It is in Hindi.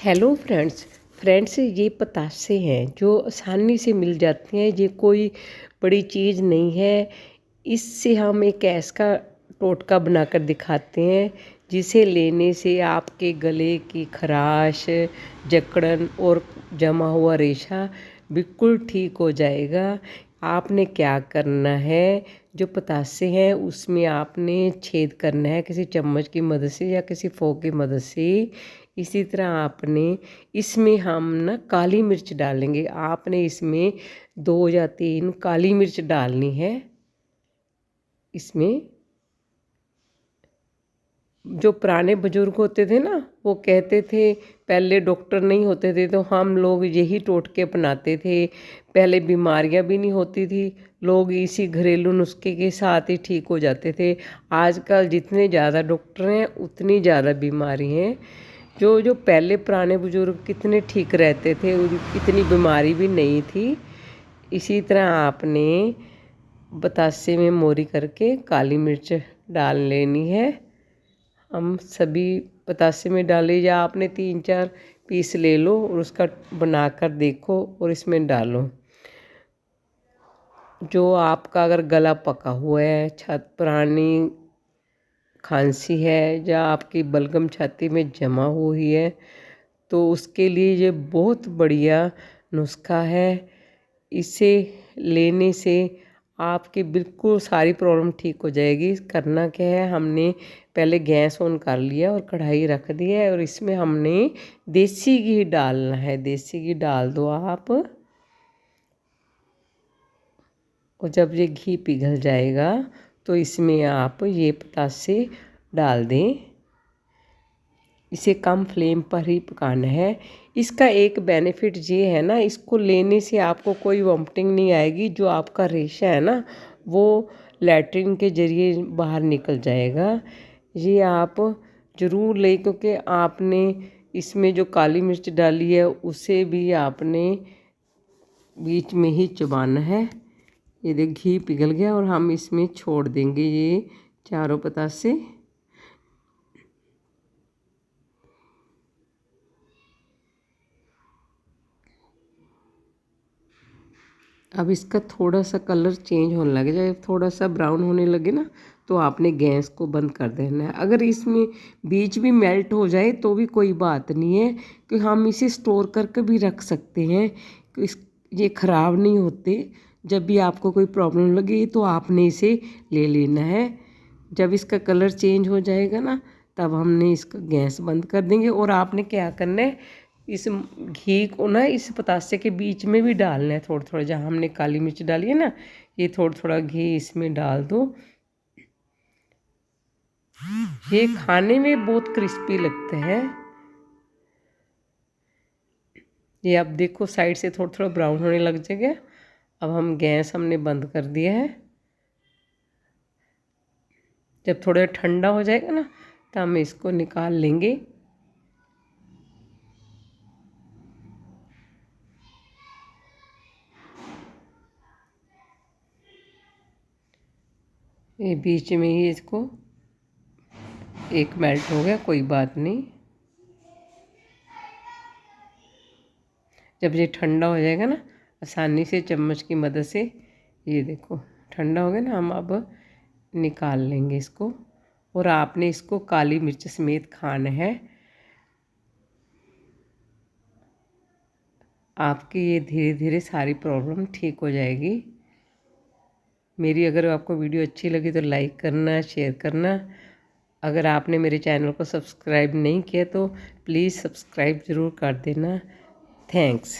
हेलो फ्रेंड्स ये पतासे हैं जो आसानी से मिल जाते हैं। ये कोई बड़ी चीज़ नहीं है। इससे हम एक ऐसा टोटका बनाकर दिखाते हैं जिसे लेने से आपके गले की खराश, जकड़न और जमा हुआ रेशा बिल्कुल ठीक हो जाएगा। आपने क्या करना है, जो पतासे हैं उसमें आपने छेद करना है किसी चम्मच की मदद से या किसी फोक की मदद से। इसी तरह आपने इसमें हम ना काली मिर्च डालेंगे। आपने इसमें 2 या 3 काली मिर्च डालनी है। इसमें जो पुराने बुजुर्ग होते थे ना, वो कहते थे, पहले डॉक्टर नहीं होते थे तो हम लोग यही टोटके अपनाते थे। पहले बीमारियां भी नहीं होती थी, लोग इसी घरेलू नुस्खे के साथ ही ठीक हो जाते थे। आजकल जितने ज़्यादा डॉक्टर हैं उतनी ज़्यादा बीमारी हैं। जो जो पहले पुराने बुजुर्ग कितने ठीक रहते थे, इतनी बीमारी भी नहीं थी। इसी तरह आपने बतासे में मोरी करके काली मिर्च डाल लेनी है। हम सभी पतासे में डाले, या आपने 3-4 पीस ले लो और उसका बनाकर देखो और इसमें डालो। जो आपका अगर गला पका हुआ है, पुरानी खांसी है, या आपकी बलगम छाती में जमा हुई है, तो उसके लिए ये बहुत बढ़िया नुस्खा है। इसे लेने से आपकी बिल्कुल सारी प्रॉब्लम ठीक हो जाएगी। करना क्या है, हमने पहले गैस ऑन कर लिया और कढ़ाई रख दी है और इसमें हमने देसी घी डालना है। देसी घी डाल दो आप, और जब ये घी पिघल जाएगा तो इसमें आप ये पतासे डाल दें। इसे कम फ्लेम पर ही पकाना है। इसका एक बेनिफिट ये है ना, इसको लेने से आपको कोई वॉमिटिंग नहीं आएगी। जो आपका रेशा है ना, वो लैट्रिन के ज़रिए बाहर निकल जाएगा। ये आप ज़रूर लें, क्योंकि आपने इसमें जो काली मिर्च डाली है उसे भी आपने बीच में ही चबाना है। ये देख, घी पिघल गया और हम इसमें छोड़ देंगे ये चारों पतासे। अब इसका थोड़ा सा कलर चेंज होने लगे, जब थोड़ा सा ब्राउन होने लगे ना, तो आपने गैस को बंद कर देना है। अगर इसमें बीज भी मेल्ट हो जाए तो भी कोई बात नहीं है, कि हम इसे स्टोर करके भी रख सकते हैं। कि ये ख़राब नहीं होते। जब भी आपको कोई प्रॉब्लम लगे तो आपने इसे ले लेना है। जब इसका कलर चेंज हो जाएगा ना, तब हमने इसका गैस बंद कर देंगे। और आपने क्या करना है, इस घी को ना इस पतासे के बीच में भी डालना है थोड़ा थोड़ा। जहाँ हमने काली मिर्च डाली है ना, ये थोड़ा थोड़ा घी इसमें डाल दो। ये खाने में बहुत क्रिस्पी लगता है। ये अब देखो, साइड से थोड़ा थोड़ा ब्राउन होने लग जाएगा। अब हम गैस हमने बंद कर दिया है। जब थोड़ा ठंडा हो जाएगा ना, तो हम इसको निकाल लेंगे। ये बीच में ही इसको एक मेल्ट हो गया, कोई बात नहीं। जब ये ठंडा हो जाएगा ना, आसानी से चम्मच की मदद से, ये देखो ठंडा हो गया ना, हम अब निकाल लेंगे इसको। और आपने इसको काली मिर्च समेत खाना है। आपकी ये धीरे धीरे सारी प्रॉब्लम ठीक हो जाएगी। मेरी अगर आपको वीडियो अच्छी लगी तो लाइक करना, शेयर करना। अगर आपने मेरे चैनल को सब्सक्राइब नहीं किया तो प्लीज़ सब्सक्राइब ज़रूर कर देना। थैंक्स।